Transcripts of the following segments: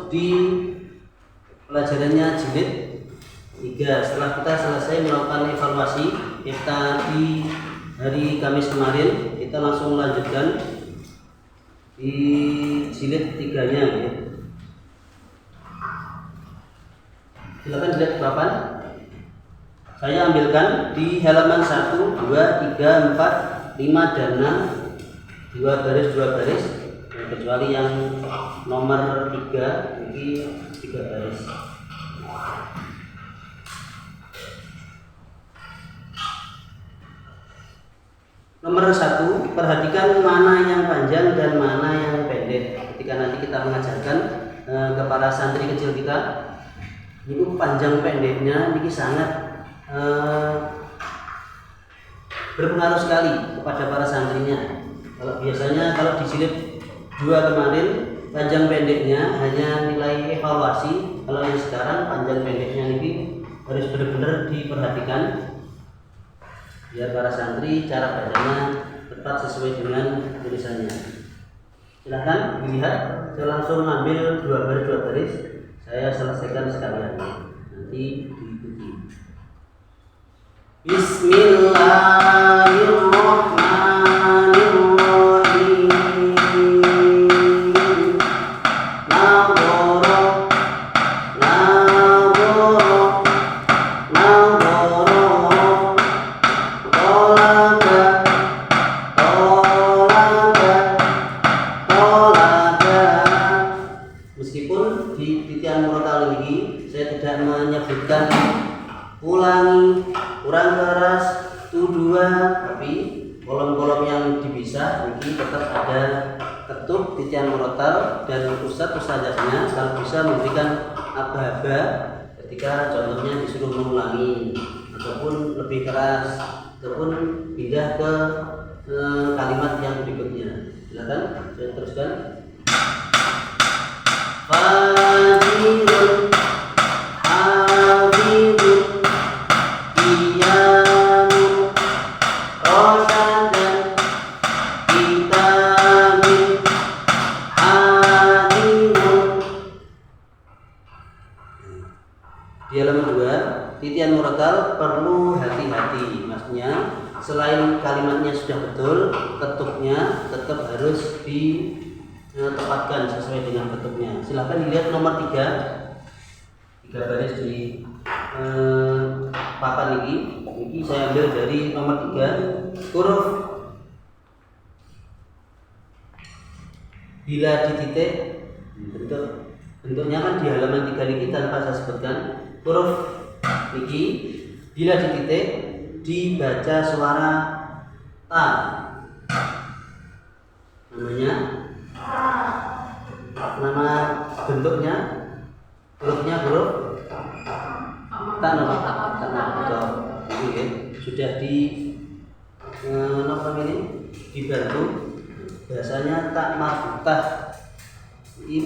di pelajarannya jilid 3. Setelah kita selesai melakukan evaluasi kita di hari Kamis kemarin, kita langsung melanjutkan di jilid 3-nya ya. Silakan dilihat papan. Saya ambilkan di halaman 1, 2, 3, 4, 5 dan 6, 2 garis kecuali yang nomor 3 ini 3 garis. Nomor 1, perhatikan mana yang panjang dan mana yang pendek. Ketika nanti kita mengajarkan kepada santri kecil kita, itu panjang pendeknya ini sangat berpengaruh sekali kepada para santrinya. Kalau biasanya kalau di jilid 2 kemarin panjang pendeknya hanya nilai evaluasi, kalau yang sekarang panjang pendeknya ini harus benar-benar diperhatikan biar para santri cara bacanya tepat sesuai dengan tulisannya. Silahkan dilihat, saya langsung ambil 2 garis, saya selesaikan sekalian, nanti diikuti. Bismillahirrahmanirrahim. Meskipun di titian murotal ini saya tidak menyebutkan ulangi, kurang keras, tuduhan, tapi kolom-kolom yang dipisah ini tetap ada ketuk titian murotal dan ustadzahnya kalau bisa memberikan aba-aba ketika contohnya disuruh mengulangi ataupun lebih keras ataupun pindah ke kalimat yang berikutnya. Silakan saya teruskan. Fajirun habibun qiyamun rosyadan kitabin hadimun. Di halaman 2 titian murotal perlu hati-hati, maksudnya selain kalimatnya sudah betul, ketuknya tetap harus ditempatkan sesuai dengan bentuknya. Silahkan dilihat nomor 3 garis di papan ini saya ambil dari nomor 3 huruf bila dititik. Bentuknya kan di halaman 3 ini tanpa saya sebutkan. Huruf ini bila dititik dibaca suara ta, nama bentuknya hurufnya huruf ta, sudah di ini dibantu bahasanya tak marbutah. Ini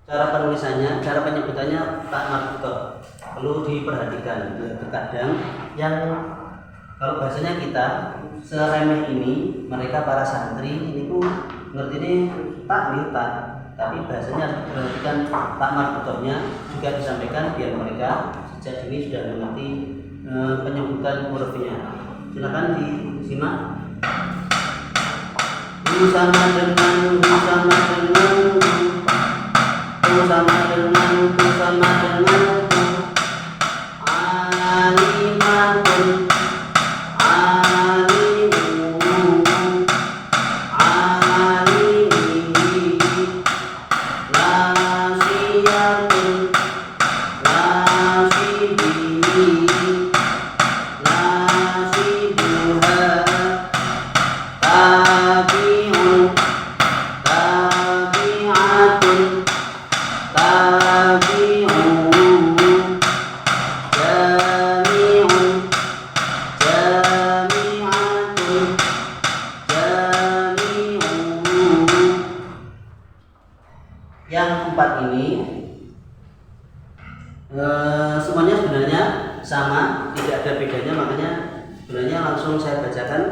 cara penulisannya, cara penyebutannya tak marbutah, perlu diperhatikan. Terkadang yang kalau bahasanya kita seremeh ini, mereka para santri ini tuh ngerti ini tak, tapi bahasanya harus diperhatikan tak marbutahnya juga disampaikan biar mereka sejak dini sudah mengerti penyebutan hurufnya. Silakan disimak. U sama dengan U sama dengan U sama dengan U sama dengan alimatun yang 4 ini semuanya sebenarnya sama, tidak ada bedanya, makanya sebenarnya langsung saya bacakan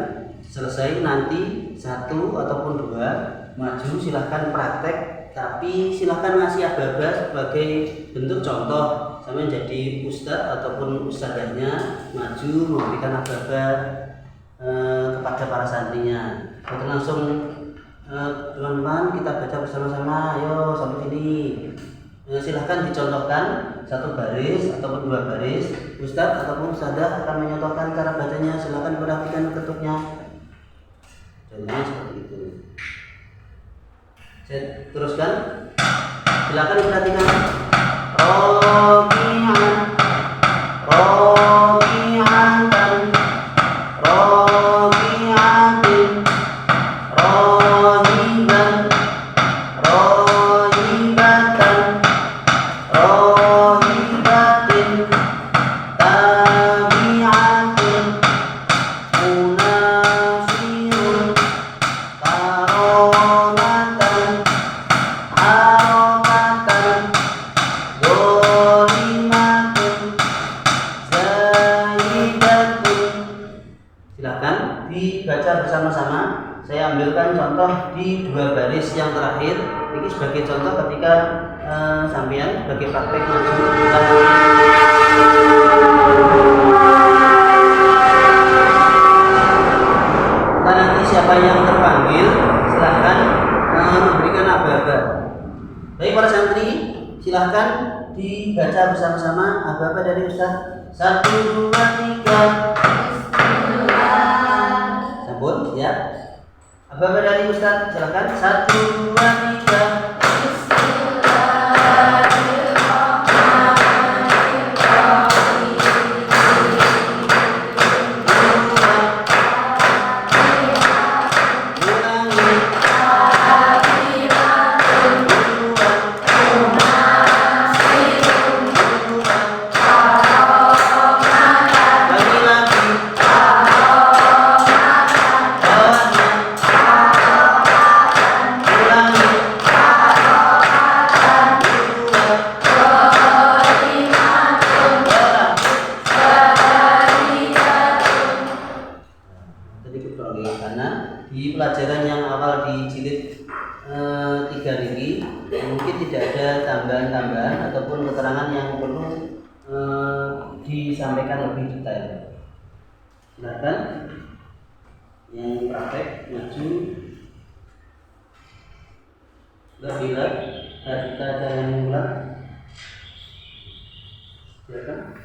selesai. Nanti 1 ataupun 2 maju silahkan praktek tapi silahkan ngasih aba-aba sebagai bentuk contoh. Sama jadi ustadz ataupun ustadzahnya maju memberikan aba-aba kepada para santrinya. Kita langsung teman-teman kita baca bersama-sama, ayo sampai sini. Silahkan dicontohkan satu baris ataupun dua baris. Ustadz ataupun ustadzah akan menyontohkan cara bacanya. Silahkan perhatikan ketuknya. Contohnya seperti itu. Saya teruskan. Silahkan diperhatikan. Roki'an, roki'atan, roki'atin, rojiban, rojibatan, rojibatin, tabi'atin, munasirun, karonatan, harokatan, dolimatun, zaidatun. Silakan dibaca bersama-sama. Saya ambilkan contoh di dua baris yang terakhir. Ini sebagai contoh ketika sampean sebagai praktek maju. Nanti siapa yang terpanggil silahkan memberikan aba-aba. Baik para santri, silahkan dibaca bersama-sama aba-aba dari Ustaz. 1, 2, 3. Sampun, siap. Aba-aba dari Ustaz, silahkan. 1, 2, 3. Karena di pelajaran yang awal di jilid 3 ini mungkin tidak ada tambahan-tambahan ataupun keterangan yang perlu disampaikan lebih detail. Silakan yang praktek maju. Bila kita ada yang mulai, silakan.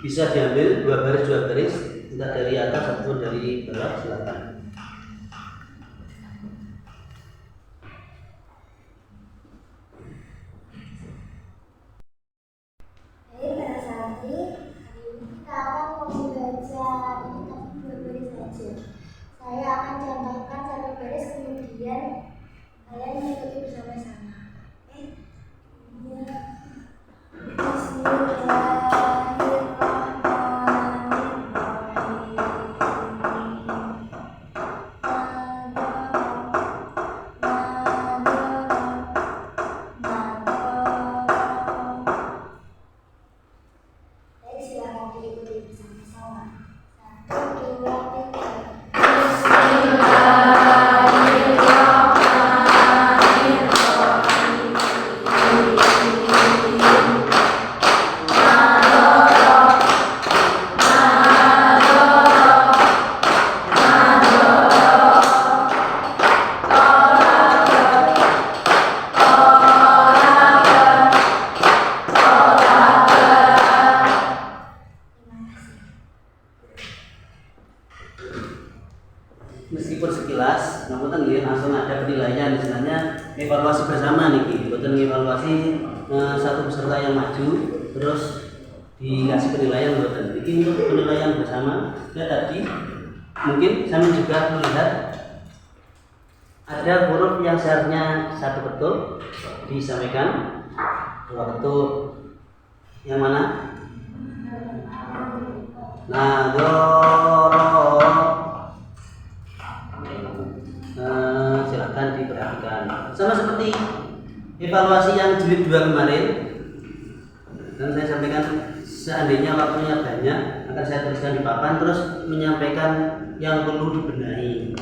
Bisa diambil dua baris, entah dari atas ataupun dari bawah, silakan. Baik para santri, hari ini kita akan membaca ini tapi dua baris saja. Saya akan contohkan satu baris, kemudian kalian mengikuti bersama-sama. Meskipun sekilas, namun kan langsung ada penilaian. Misalnya evaluasi bersama nih, bukan evaluasi satu peserta yang maju terus dikasih penilaian bukan. Ini untuk penilaian bersama. Ya tadi mungkin saya juga melihat ada huruf yang seharusnya satu betul disampaikan, dua betul. Yang mana? Silahkan diperhatikan. Sama seperti evaluasi yang jilid 2 kemarin, dan saya sampaikan seandainya waktunya banyak akan saya tuliskan di papan, terus menyampaikan yang perlu dibenahi.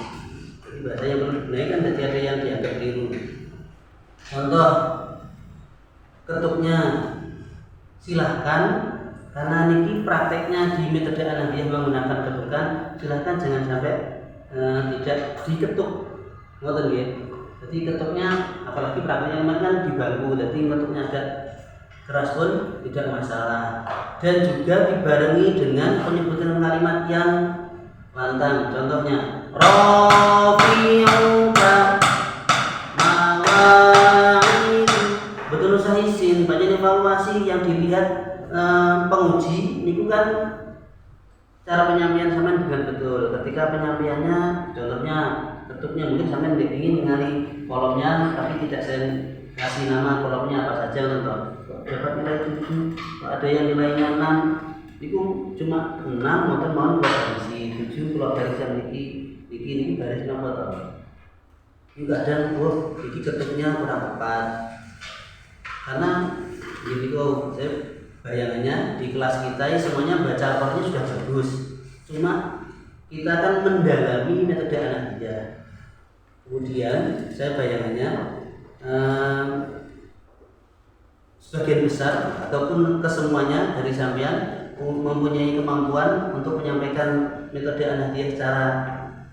Jadi bahasa yang perlu dibenahi kan jadi ada yang dianggap keliru. Contoh ketuknya silahkan, karena niki prakteknya di metode Anandiyah menggunakan ketukan, silahkan jangan sampai tidak diketuk, ngoten nggih. Jadi ketuknya, apalagi prakteknya kan di bangku, jadi ketuknya agak keras pun tidak masalah. Dan juga dibarengi dengan penyebutan kalimat yang lantang. Contohnya Rafi'uka mawa'id, betul sahisin, banyak evaluasi yang dilihat penguji niku kan cara penyampaian sampean dengan betul. Ketika penyampaiannya, contohnya ketuknya mungkin sampean ingin mengali kolomnya, tapi tidak saya kasih nama kolomnya apa saja, contoh dapat nilai 7, ada yang nilainya 6, itu cuma 6, mungkin mau buat isi 7 kalau barisan niki baris nomor toh. Ini kadang ini ketuknya kurang tepat, karena gini kok saya bayangannya di kelas kita semuanya baca Al-Qur'annya sudah bagus, cuma kita kan mendalami metode Anandiyah. Kemudian saya bayangannya sebagian besar ataupun kesemuanya dari sampean mempunyai kemampuan untuk menyampaikan metode Anandiyah secara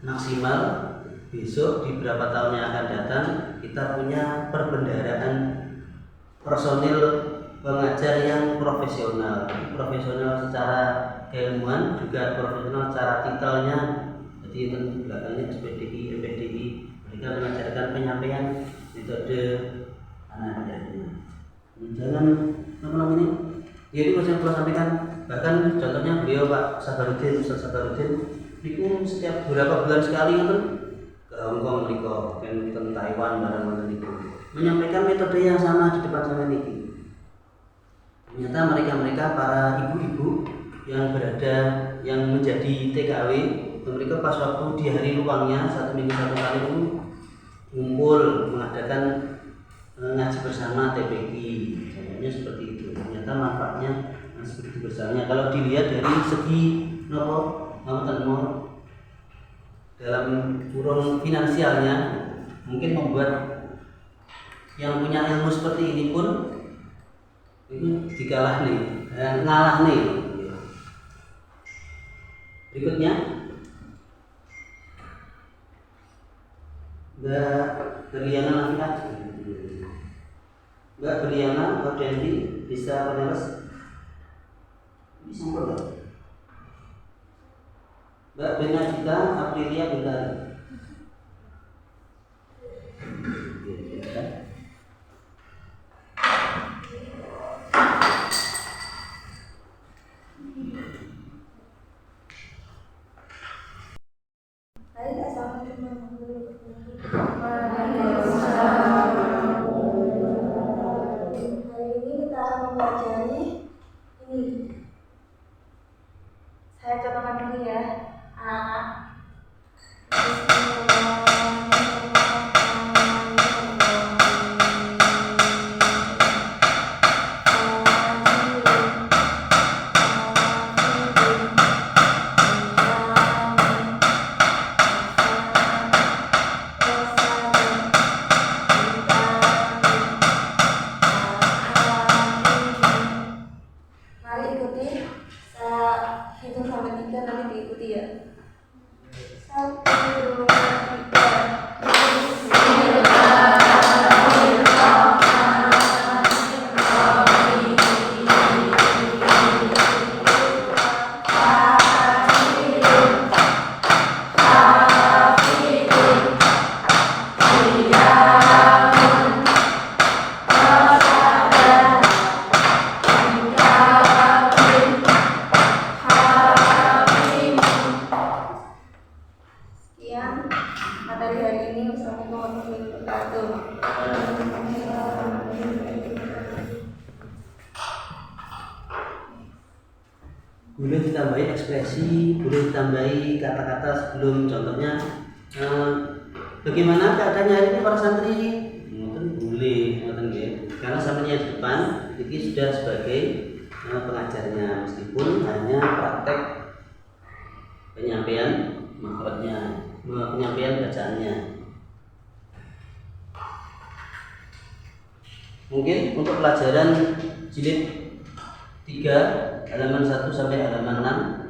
maksimal. Besok di beberapa tahun yang akan datang kita punya perbendaharaan personil pengajar yang profesional secara keilmuan, juga profesional secara titelnya. Jadi itu belakangnya SPDI, MPDI, mereka mengajarkan penyampaian metode Anandiyah. Jangan ini. Jadi saya perlu sampaikan, bahkan contohnya beliau Pak Sabarudin, Ustaz Sabarudin, itu setiap beberapa bulan sekali itu ke Hongkong, ke Taiwan, barang-barang itu menyampaikan metode yang sama di depan saya ini. Ternyata mereka para ibu-ibu yang berada, yang menjadi TKW, mereka pas waktu di hari luangnya 1 minggu 1 kali itu ngumpul mengadakan ngaji bersama TPQ, contohnya seperti itu. Ternyata manfaatnya seperti besarnya. Kalau dilihat dari segi dalam kurung finansialnya, mungkin membuat yang punya ilmu seperti ini pun itu ngalah nih. Berikutnya Mbak Beriana laki-laki. Mbak Beriana Odendi bisa peneles? Bisa enggak? Mbak Benadita Aprilia Bintari. Saya contohkan dulu ya, anak-anak. Mari ikuti, saya hitung sampai 3, nanti diikuti ya. 1, 2, 3. Sekian materi hari ini. Wassalamualaikum warahmatullahi wabarakatuh. Boleh ditambahi ekspresi, boleh ditambahi kata-kata sebelum, contohnya bagaimana keadaannya hari ini para santri? Mungkin boleh, karena sampainya di depan ini sudah sebagai pengajarnya, meskipun hanya praktek penyampaian makhrajnya, penyampaian bacaannya. Mungkin untuk pelajaran jilid 3 halaman 1 sampai halaman 6